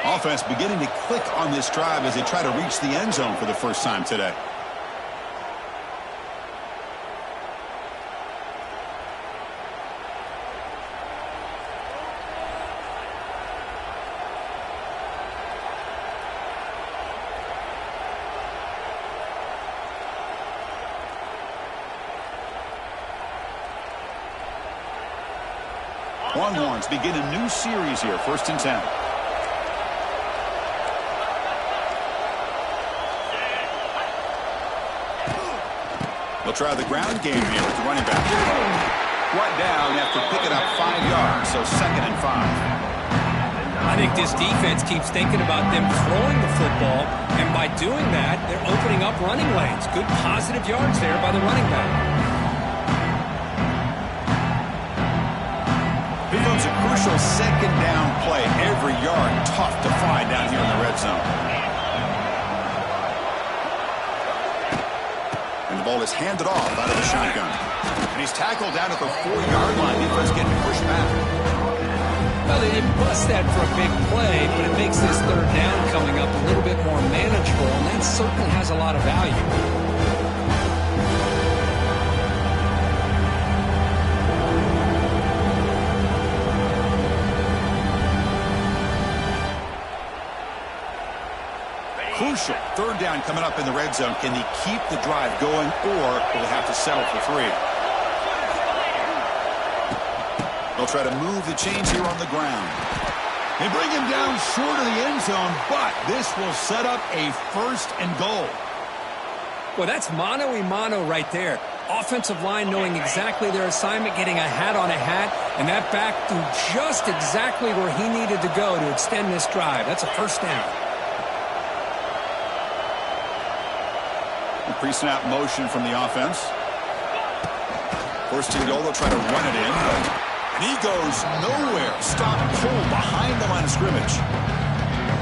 Offense beginning to click on this drive as they try to reach the end zone for the first time today. Longhorns begin a new series here, 1st and 10. They'll try the ground game here with the running back. Brought down after picking up 5 yards, so 2nd and 5. I think this defense keeps thinking about them throwing the football, and by doing that, they're opening up running lanes. Good positive yards there by the running back. Here comes a crucial 2nd down play. Every yard tough to find down here in the red zone. And the ball is handed off out of the shotgun. And he's tackled down at the 4-yard line. Defense getting pushed back. Well, they didn't bust that for a big play, but it makes this 3rd down coming up a little bit more manageable, and that certainly has a lot of value. Crucial 3rd down coming up in the red zone. Can they keep the drive going, or will they have to settle for 3? They'll try to move the chains here on the ground. They bring him down short of the end zone, but this will set up a 1st and goal. Well, that's mano-a-mano right there. Offensive line knowing exactly their assignment, getting a hat on a hat, and that back threw just exactly where he needed to go to extend this drive. That's a 1st down. Pre-snap motion from the offense. 1st and goal, they'll try to run it in. And he goes nowhere. Stop pull behind the line of scrimmage.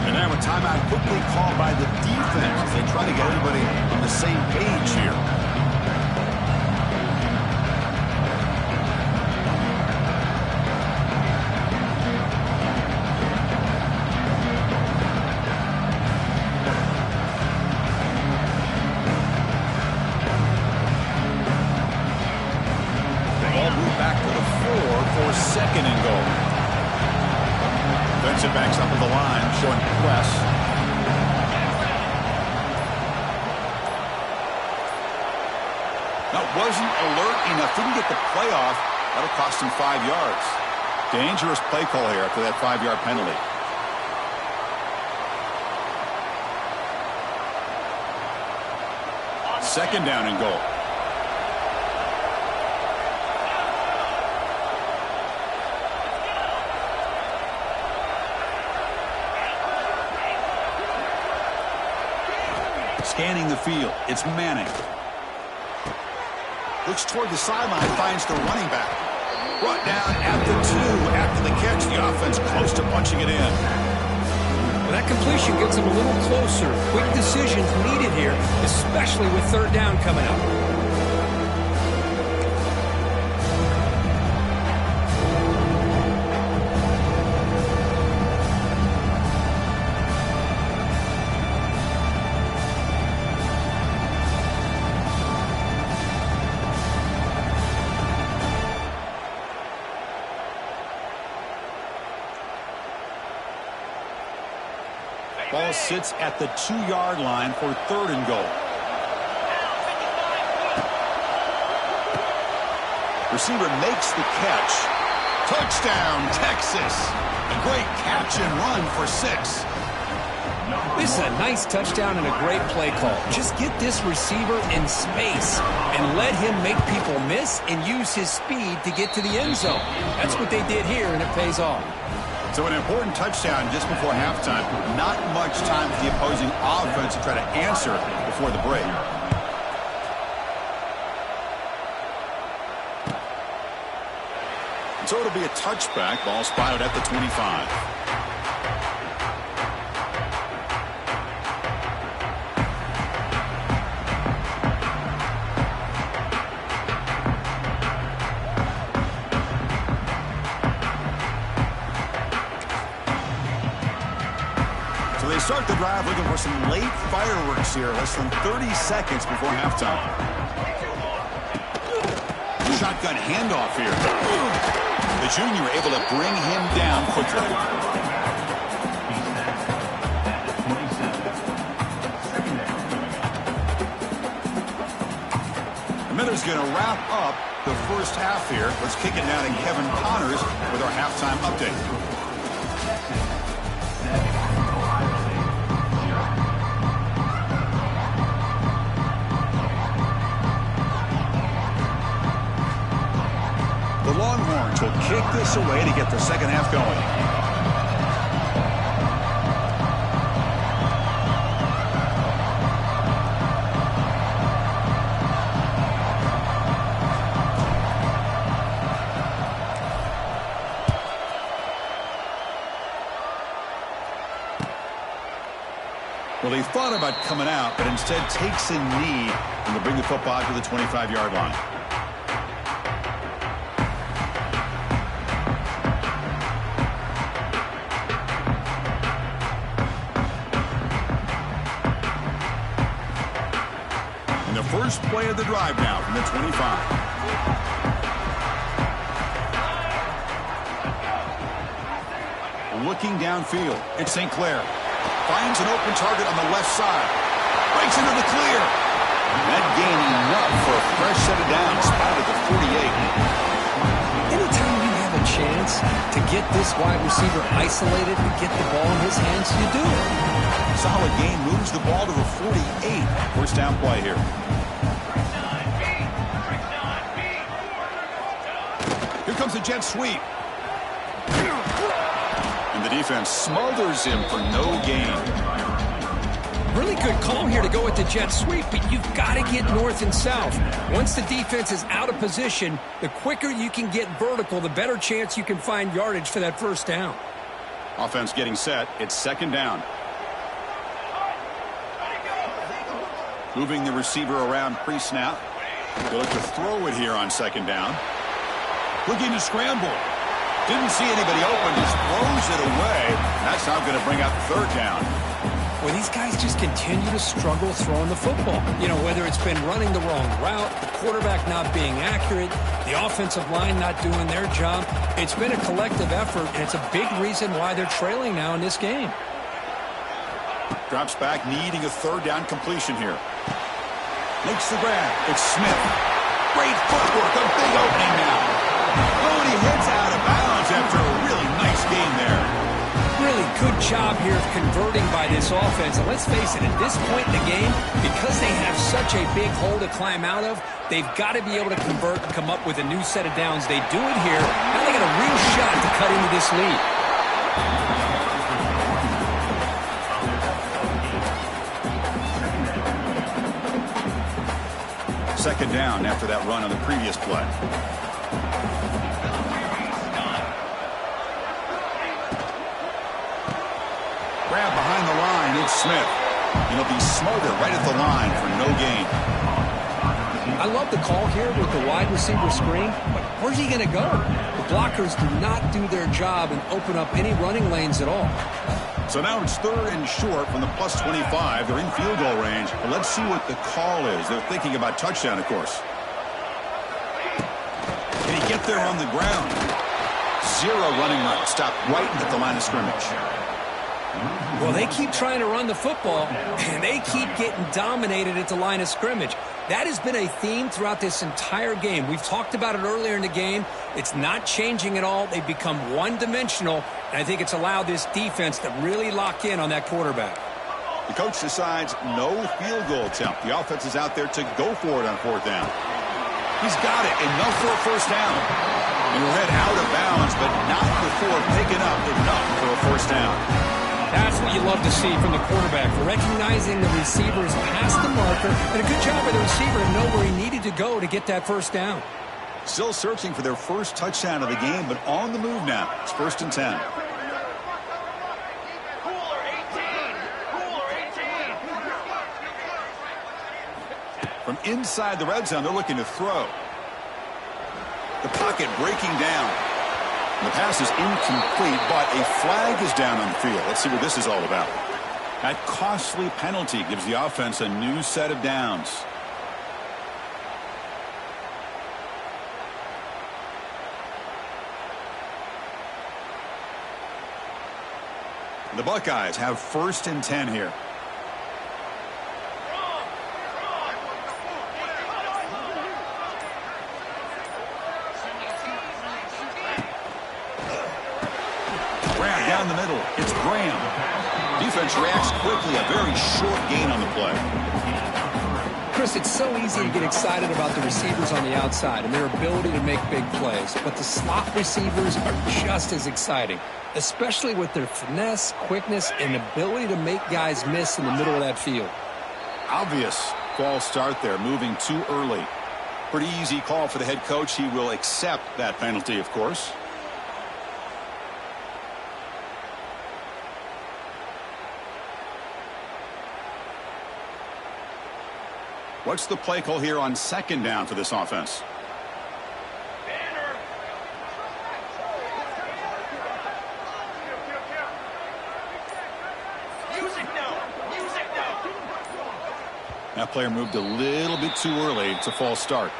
And now a timeout quickly called by the defense as they try to get everybody on the same page here. Backs up at the line, showing press. That wasn't alert enough. Didn't get the play off. That'll cost him 5 yards. Dangerous play call here after that 5-yard penalty. Second down and goal. Scanning the field. It's Manning. Looks toward the sideline, finds the running back. Brought down at the 2 after the catch. The offense close to punching it in. Well, that completion gets them a little closer. Quick decisions needed here, especially with 3rd down coming up. Ball sits at the 2-yard line for 3rd and goal. Receiver makes the catch. Touchdown, Texas. A great catch and run for 6. This is a nice touchdown and a great play call. Just get this receiver in space and let him make people miss and use his speed to get to the end zone. That's what they did here, and it pays off. So an important touchdown just before halftime. Not much time for the opposing offense to try to answer before the break. And so it'll be a touchback. Ball spotted at the 25. start the drive looking for some late fireworks here, less than 30 seconds before halftime. Shotgun handoff here. The junior able to bring him down quickly. The Miller's going to wrap up the first half here. Let's kick it now to Kevin Connors with our halftime update. The Longhorns will kick this away to get the second half going. Well, he thought about coming out, but instead takes a knee and will bring the football to the 25-yard line. And the first play of the drive now from the 25. Looking downfield, it's St. Clair. Finds an open target on the left side. Breaks into the clear. That gain enough for a fresh set of downs. Spotted at the 48. Anytime you have a chance to get this wide receiver isolated and get the ball in his hands, you do it. Solid gain moves the ball to the 48. First down play here. Here comes the jet sweep. And the defense smothers him for no gain. Really good call here to go with the jet sweep, but you've got to get north and south. Once the defense is out of position, the quicker you can get vertical, the better chance you can find yardage for that first down. Offense getting set. It's second down. Moving the receiver around pre-snap. They'll look to throw it here on second down. Looking to scramble. Didn't see anybody open, just throws it away. That's now going to bring out third down. Well, these guys just continue to struggle throwing the football. You know, whether it's been running the wrong route, the quarterback not being accurate, the offensive line not doing their job. It's been a collective effort, and it's a big reason why they're trailing now in this game. Drops back, needing a third down completion here. Makes the grab. It's Smith. Great footwork, a big opening now. Oh, and he heads out of bounds after a really nice game there. Really good job here of converting by this offense. And let's face it, at this point in the game, because they have such a big hole to climb out of, they've got to be able to convert and come up with a new set of downs. They do it here. Now they got a real shot to cut into this lead. Second down after that run on the previous play. Grab behind the line, it's Smith. And he'll be smothered right at the line for no gain. I love the call here with the wide receiver screen, but where's he going to go? The blockers do not do their job and open up any running lanes at all. So now it's third and short from the plus 25. They're in field goal range. But let's see what the call is. They're thinking about touchdown, of course. Can he get there on the ground? Zero running route. Stopped right at the line of scrimmage. Well, they keep trying to run the football, and they keep getting dominated at the line of scrimmage. That has been a theme throughout this entire game. We've talked about it earlier in the game. It's not changing at all. They've become one-dimensional, and I think it's allowed this defense to really lock in on that quarterback. The coach decides no field goal attempt. The offense is out there to go for it on fourth down. He's got it. Enough for a first down. And we'll head out of bounds, but not before picking up enough for a first down. That's what you love to see from the quarterback, recognizing the receivers past the marker, and a good job by the receiver to know where he needed to go to get that first down. Still searching for their first touchdown of the game, but on the move now. It's 1st and 10. From inside the red zone, they're looking to throw. The pocket breaking down. The pass is incomplete, but a flag is down on the field. Let's see what this is all about. That costly penalty gives the offense a new set of downs. The Buckeyes have 1st and 10 here. Graham down the middle. It's Graham. Defense reacts quickly. A very short gain on the play. Chris, it's so easy to get excited about the receivers on the outside and their ability to make big plays, but the slot receivers are just as exciting, especially with their finesse, quickness, and ability to make guys miss in the middle of that field. Obvious false start there, moving too early. Pretty easy call for the head coach. He will accept that penalty, of course. What's the play call here on 2nd down for this offense? That player moved a little bit too early. It's a false start.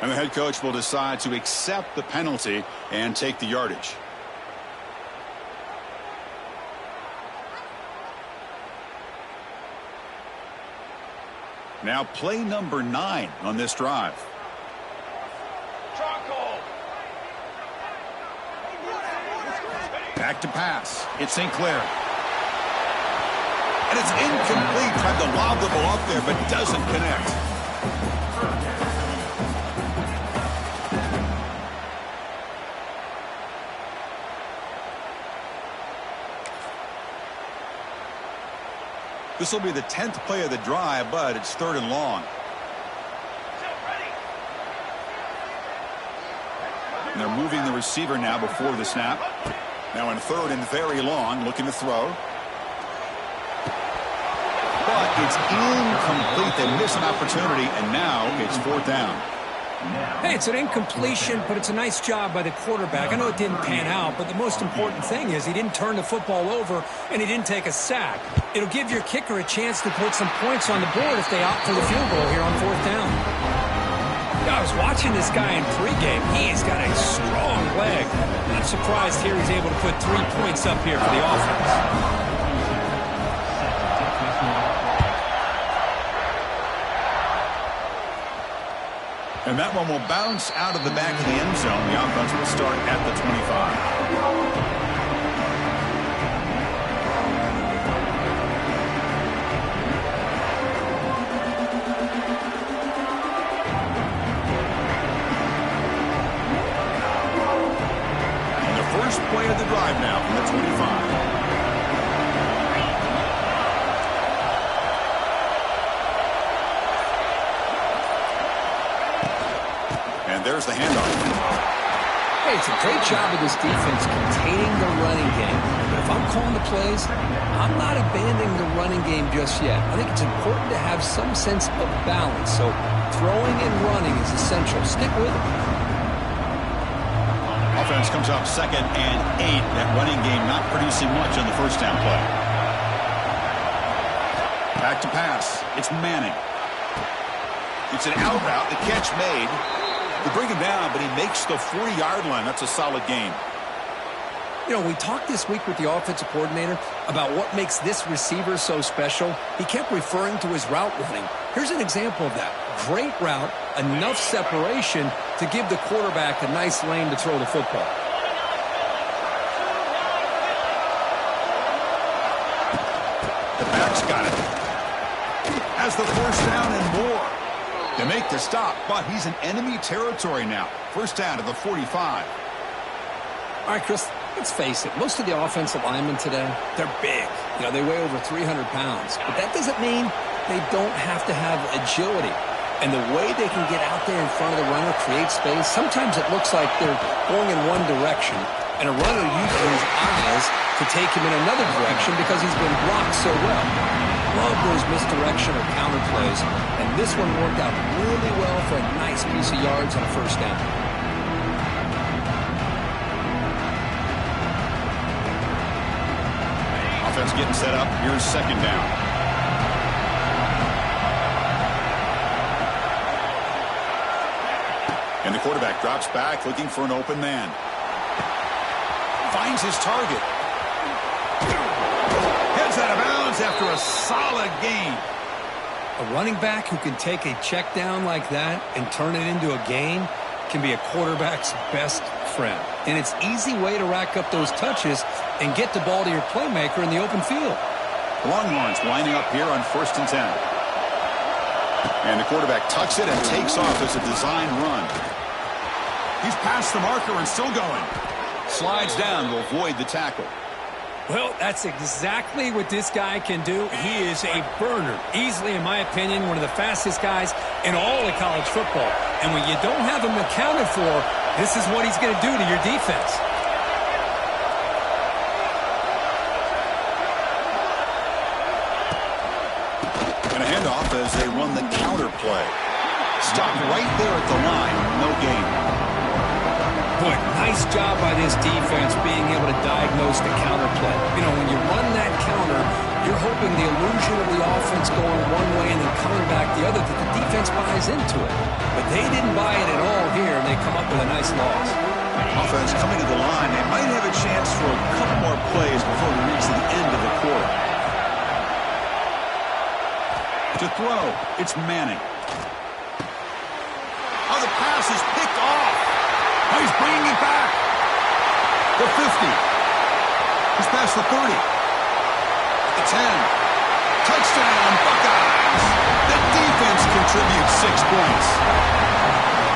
And the head coach will decide to accept the penalty and take the yardage. Now play number 9 on this drive. Back to pass. It's St. Clair. And it's incomplete. Tried to lob the ball up there, but doesn't connect. This will be the 10th play of the drive, but it's 3rd and long. And they're moving the receiver now before the snap. Now in 3rd and very long, looking to throw. But it's incomplete. They miss an opportunity, and now it's 4th down. Hey, it's an incompletion, but it's a nice job by the quarterback. I know it didn't pan out, but the most important thing is he didn't turn the football over and he didn't take a sack. It'll give your kicker a chance to put some points on the board if they opt for the field goal here on 4th down. I was watching this guy in pregame. He's got a strong leg. Not surprised here he's able to put 3 points up here for the offense. And that one will bounce out of the back of the end zone. The offense will start at the 25. And the first play of the drive now from the 25. There's the handoff. Hey, it's a great job of this defense containing the running game. But if I'm calling the plays, I'm not abandoning the running game just yet. I think it's important to have some sense of balance. So throwing and running is essential. Stick with it. Offense comes up 2nd and 8. That running game not producing much on the 1st down play. Back to pass. It's Manning. It's an out route. The catch made. They bring him down, but he makes the 40-yard line. That's a solid gain. You know, we talked this week with the offensive coordinator about what makes this receiver so special. He kept referring to his route running. Here's an example of that. Great route, enough separation to give the quarterback a nice lane to throw the football. The back's got it. Has the 1st down and more. They make the stop, but he's in enemy territory now. 1st down to the 45. All right, Chris, let's face it. Most of the offensive linemen today, they're big. You know, they weigh over 300 pounds. But that doesn't mean they don't have to have agility. And the way they can get out there in front of the runner, create space, sometimes it looks like they're going in one direction, and a runner uses his eyes to take him in another direction because he's been blocked so well. Love those misdirection or counter plays, and this one worked out really well for a nice piece of yards on a 1st down. Offense getting set up. Here's second down. And the quarterback drops back looking for an open man. Finds his target. Heads out of bounds after a solid gain. A running back who can take a check down like that and turn it into a gain can be a quarterback's best friend. And it's an easy way to rack up those touches and get the ball to your playmaker in the open field. Longhorns lining up here on 1st and 10. And the quarterback tucks it and takes off as a design run. He's past the marker and still going. Slides down to avoid the tackle. Well, that's exactly what this guy can do. He is a burner. Easily, in my opinion, one of the fastest guys in all of college football. And when you don't have him accounted for, this is what he's going to do to your defense. And a handoff as they run the counter play. Stopped right there at the line. No gain. Boy, nice job by this defense being able to diagnose the counter play. You know, when you run that counter, you're hoping the illusion of the offense going one way and then coming back the other, that the defense buys into it. But they didn't buy it at all here, and they come up with a nice loss. Offense coming to the line. They might have a chance for a couple more plays before we reach the end of the quarter. To throw, it's Manning. Oh, the pass is picked off. Oh, he's bringing it back. The 50. He's past the 30. At the 10. Touchdown, Buckeyes. The defense contributes 6 points.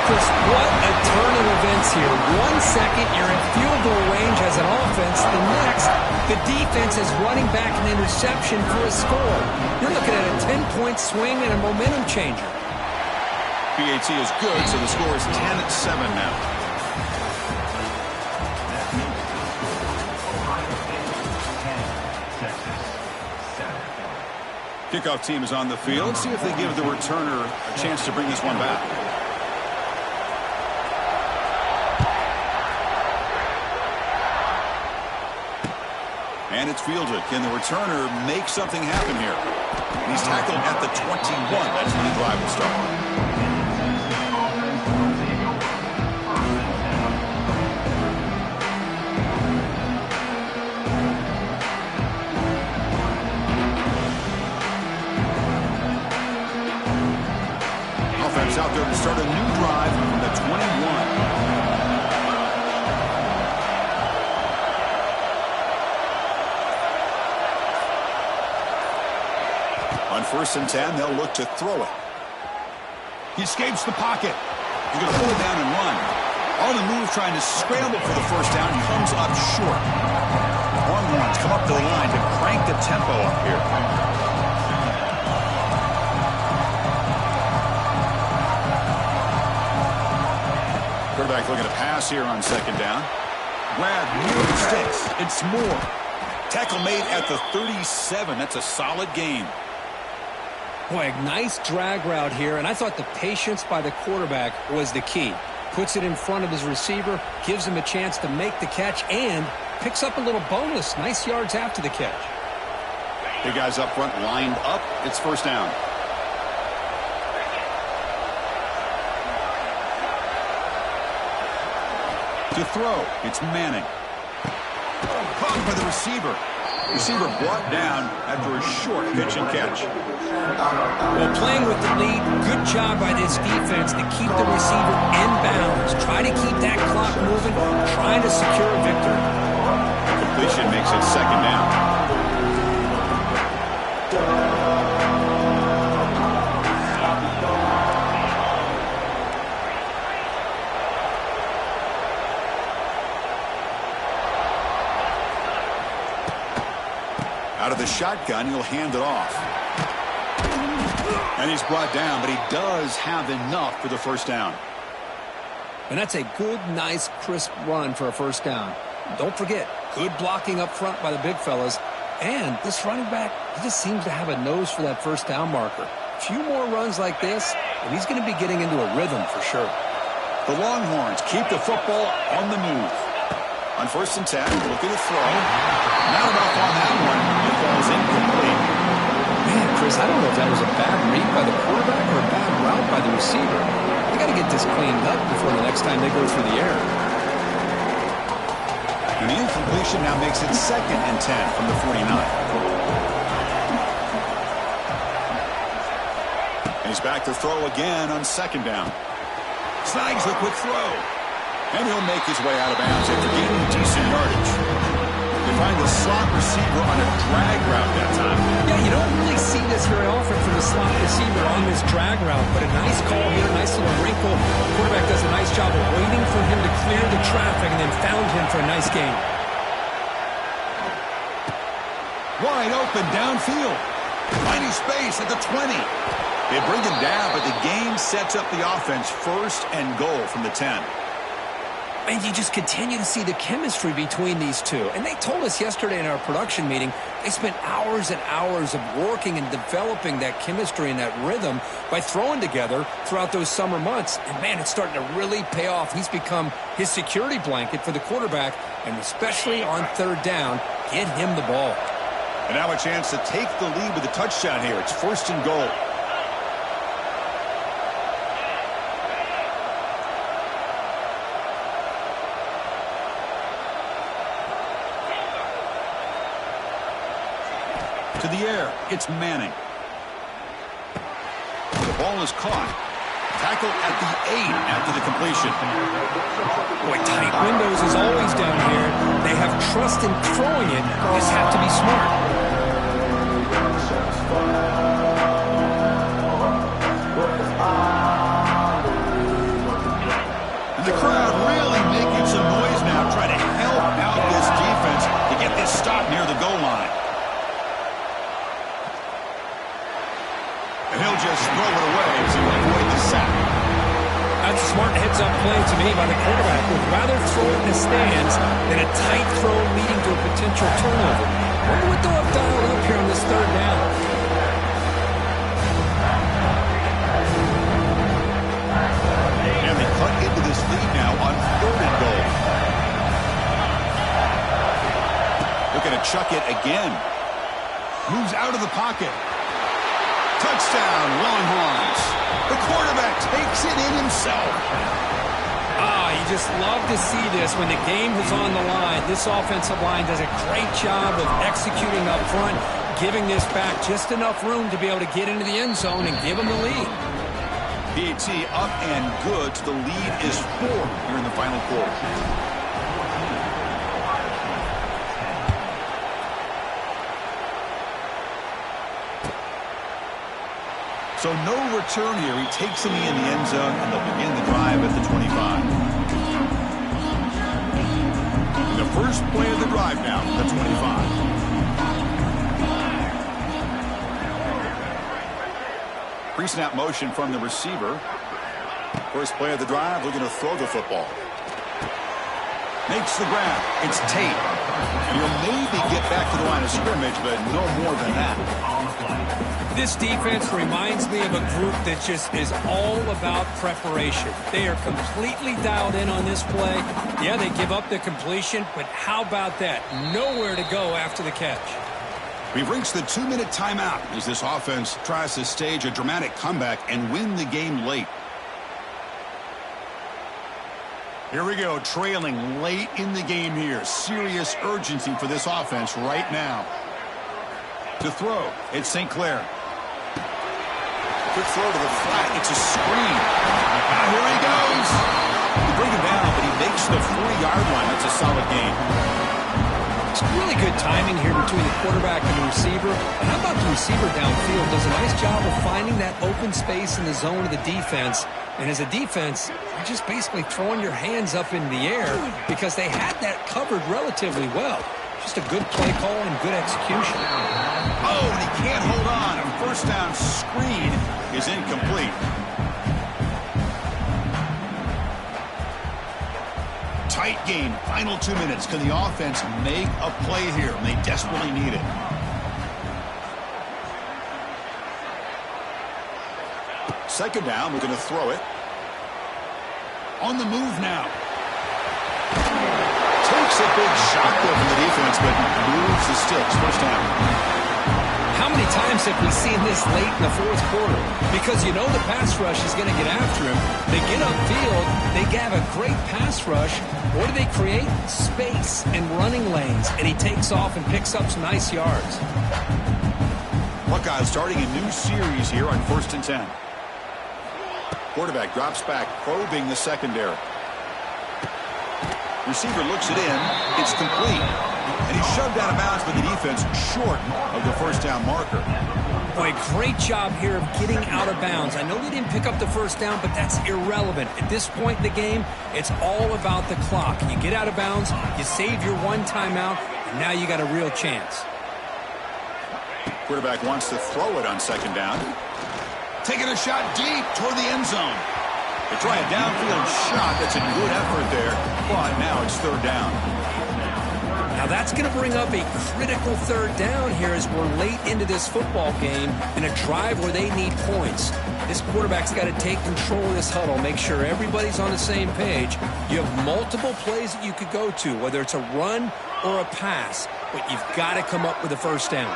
Chris, what a turn of events here. 1 second, you're in field goal range as an offense. The next, the defense is running back an interception for a score. You're looking at a 10-point swing and a momentum changer. PAT is good, so the score is 10-7 now. Kickoff team is on the field. Let's see if they give the returner a chance to bring this one back. And it's fielded. Can the returner make something happen here? And he's tackled at the 21. That's when the drive will start. Out there to start a new drive from the 21. On 1st and 10, they'll look to throw it. He escapes the pocket. He's going to pull it down and run. On the move, trying to scramble for the first down, comes up short. Longhorns come up to the line to crank the tempo up here. Quarterback looking to pass here on 2nd down. Grab near the sticks. It's Moore. Tackle made at the 37. That's a solid gain. Boy, a nice drag route here, and I thought the patience by the quarterback was the key. Puts it in front of his receiver, gives him a chance to make the catch, and picks up a little bonus. Nice yards after the catch. The guys up front lined up. It's 1st down. To throw, it's Manning. Caught by the receiver. Receiver brought down after a short pitch and catch. Well, playing with the lead, good job by this defense to keep the receiver in bounds. Try to keep that clock moving, trying to secure a victory. The completion makes it 2nd down. Out of the shotgun, he'll hand it off. And he's brought down, but he does have enough for the 1st down. And that's a good, nice, crisp run for a 1st down. Don't forget, good blocking up front by the big fellas. And this running back, he just seems to have a nose for that 1st down marker. A few more runs like this, and he's going to be getting into a rhythm for sure. The Longhorns keep the football on the move. On 1st and 10, looking to throw. Not enough on that one. Chris, I don't know if that was a bad read by the quarterback or a bad route by the receiver. They got to get this cleaned up before the next time they go through the air. And the incompletion now makes it 2nd and 10 from the 49. And he's back to throw again on 2nd down. Snags the quick throw. And he'll make his way out of bounds after gaining decent yardage. They find the slot receiver on a drag route that time. Yeah, you don't really see this very often from the slot receiver on this drag route, but a nice call here, nice little wrinkle. The quarterback does a nice job of waiting for him to clear the traffic and then found him for a nice gain. Wide open downfield. Finding space at the 20. They bring him down, but the gain sets up the offense 1st and goal from the 10. And you just continue to see the chemistry between these two. And they told us yesterday in our production meeting, they spent hours and hours of working and developing that chemistry and that rhythm by throwing together throughout those summer months. And, man, it's starting to really pay off. He's become his security blanket for the quarterback, and especially on 3rd down, get him the ball. And now a chance to take the lead with a touchdown here. It's 1st and goal. To the air, it's Manning. The ball is caught. Tackle at the 8 after the completion. Boy, tight windows is always down here. They have trust in throwing it. They just have to be smart. And the crowd really making some noise now, trying to help out this defense to get this stop near the goal line. And he'll just throw it away as he will avoid the sack. That's a smart heads-up play to me by the quarterback. Would rather throw it in the stands than a tight throw leading to a potential turnover. Wonder what they'll have dialed up here on this 3rd down. And they cut into this lead now on 3rd and goal. Looking to chuck it again. Moves out of the pocket. Touchdown, Longhorns. The quarterback takes it in himself. You just love to see this when the game is on the line. This offensive line does a great job of executing up front, giving this back just enough room to be able to get into the end zone and give them the lead. PAT up and good. The lead is 4 here in the final quarter. So no return here. He takes a knee in the end zone, and they'll begin the drive at the 25. The first play of the drive now, the 25. Pre-snap motion from the receiver. First play of the drive, looking to throw the football. Makes the grab. It's Tate. And he'll maybe get back to the line of scrimmage, but no more than that. This defense reminds me of a group that just is all about preparation. They are completely dialed in on this play. Yeah, they give up the completion, but how about that? Nowhere to go after the catch. We've reached the 2-minute timeout as this offense tries to stage a dramatic comeback and win the game late. Here we go, trailing late in the game here. Serious urgency for this offense right now. To throw, it's St. Clair. Quick throw to the flat. It's a screen. Now here he goes. They bring him down, but he makes the 40-yard line. That's a solid gain. It's really good timing here between the quarterback and the receiver. And how about the receiver downfield? Does a nice job of finding that open space in the zone of the defense. And as a defense, you're just basically throwing your hands up in the air because they had that covered relatively well. Just a good play call and good execution. Oh, and he can't hold on. A first down screen is incomplete. Tight game, final 2 minutes. Can the offense make a play here? And they desperately need it. Second down, we're going to throw it. On the move now. Takes a big shot there from the defense, but moves the sticks. First down. How many times curious if we've seen this late in the fourth quarter because you know the pass rush is going to get after him. They get upfield, they have a great pass rush. What do they create? Space and running lanes, and he takes off and picks up some nice yards. Buckeyes starting a new series here on 1st and 10. Quarterback drops back, probing the secondary. Receiver looks it in. It's complete. And he's shoved out of bounds by the defense short of the first down marker. Boy, great job here of getting out of bounds. I know they didn't pick up the first down, but that's irrelevant. At this point in the game, it's all about the clock. You get out of bounds, you save your one timeout, and now you got a real chance. Quarterback wants to throw it on second down. Taking a shot deep toward the end zone. They try a downfield shot. That's a good effort there, but now it's third down. Now that's going to bring up a critical third down here as we're late into this football game in a drive where they need points. This quarterback's got to take control of this huddle, make sure everybody's on the same page. You have multiple plays that you could go to, whether it's a run or a pass, but you've got to come up with a first down.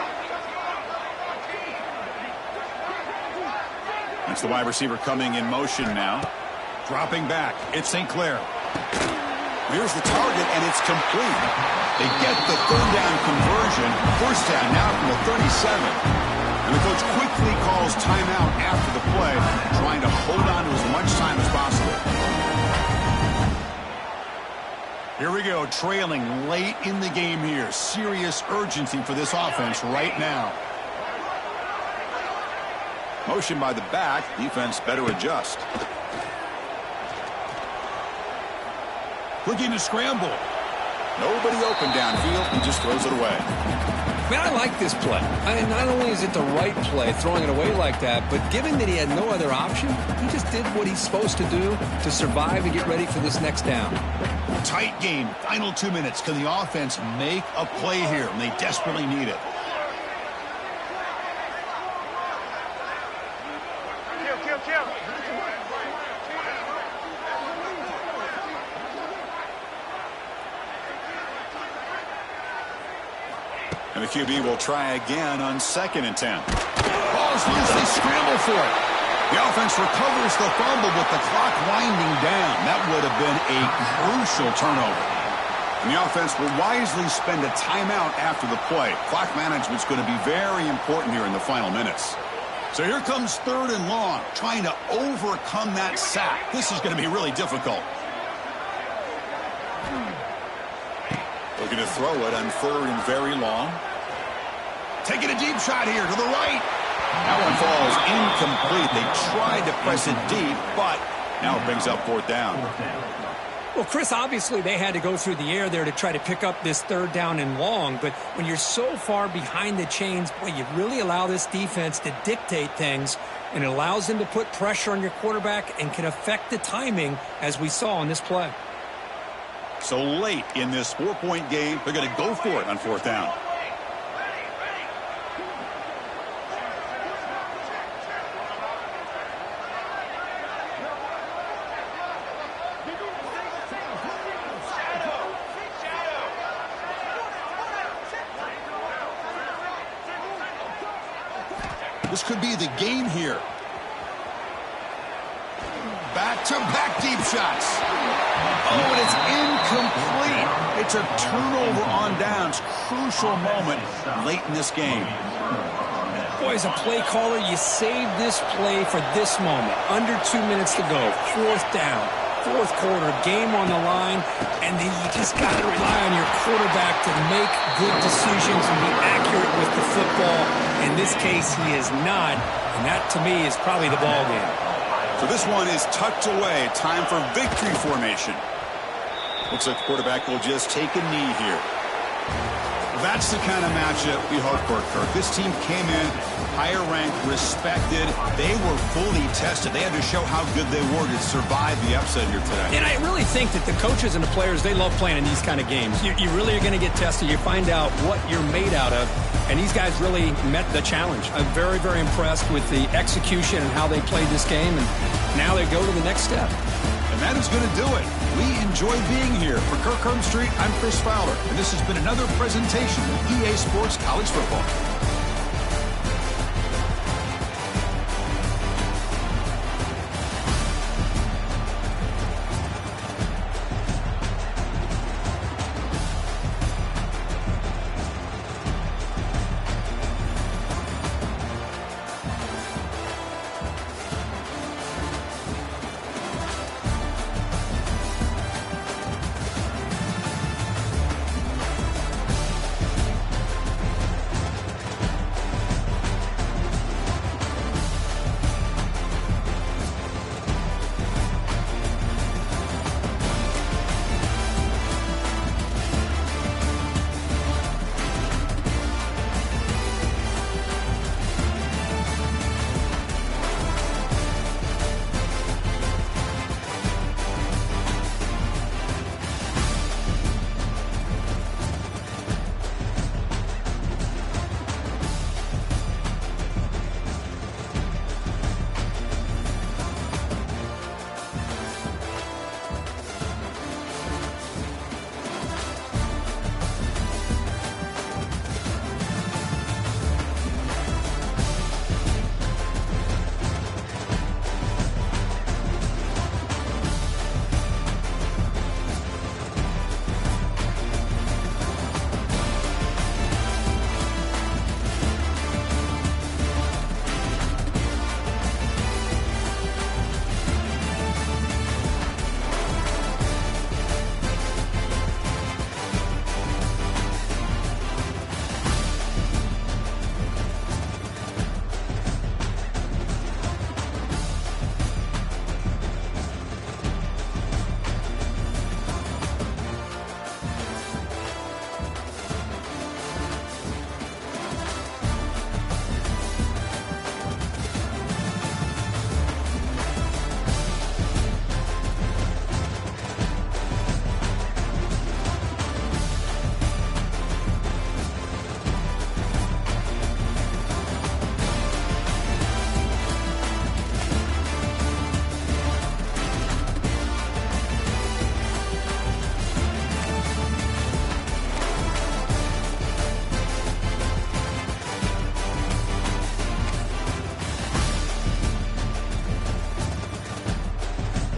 That's the wide receiver coming in motion now. Dropping back. It's St. Clair. Here's the target, and it's complete. They get the third down conversion. First down now from the 37. And the coach quickly calls timeout after the play, trying to hold on to as much time as possible. Here we go, trailing late in the game here. Serious urgency for this offense right now. Motion by the back. Defense better adjust. Looking to scramble. Nobody open downfield. He just throws it away. Man, I like this play. Not only is it the right play, throwing it away like that, but given that he had no other option, he just did what he's supposed to do to survive and get ready for this next down. Tight game. Final 2 minutes. Can the offense make a play here? And they desperately need it. And the QB will try again on 2nd and 10. Ball's loose. They scramble for it. The offense recovers the fumble with the clock winding down. That would have been a crucial turnover. And the offense will wisely spend a timeout after the play. Clock management's going to be very important here in the final minutes. So here comes 3rd and long, trying to overcome that sack. This is going to be really difficult. Looking to throw it on 3rd and very long. Taking a deep shot here to the right. That one falls incomplete. They tried to press it deep, but now it brings up 4th down. Well, Chris, obviously they had to go through the air there to try to pick up this 3rd down and long, but when you're so far behind the chains, boy, you really allow this defense to dictate things, and it allows them to put pressure on your quarterback and can affect the timing, as we saw in this play. So late in this 4-point game, they're going to go for it on 4th down. This could be the game here. Back-to-back deep shots. Oh, and it's incomplete. It's a turnover on downs. Crucial moment late in this game. Boy, as a play caller, you save this play for this moment. Under 2 minutes to go. 4th down. 4th quarter. Game on the line. And then you just got to rely on your quarterback to make good decisions and be accurate with the football. In this case, he is not. And that, to me, is probably the ball game. So this one is tucked away. Time for victory formation. Looks like the quarterback will just take a knee here. That's the kind of matchup we hope for, Kirk. This team came in higher ranked, respected. They were fully tested. They had to show how good they were to survive the upset here today. And I really think that the coaches and the players, they love playing in these kind of games. You really are going to get tested. You find out what you're made out of. And these guys really met the challenge. I'm very, very impressed with the execution and how they played this game. And now they go to the next step. And that is going to do it. We enjoy being here. For Kirk Herbstreit, I'm Chris Fowler. And this has been another presentation of EA Sports College Football.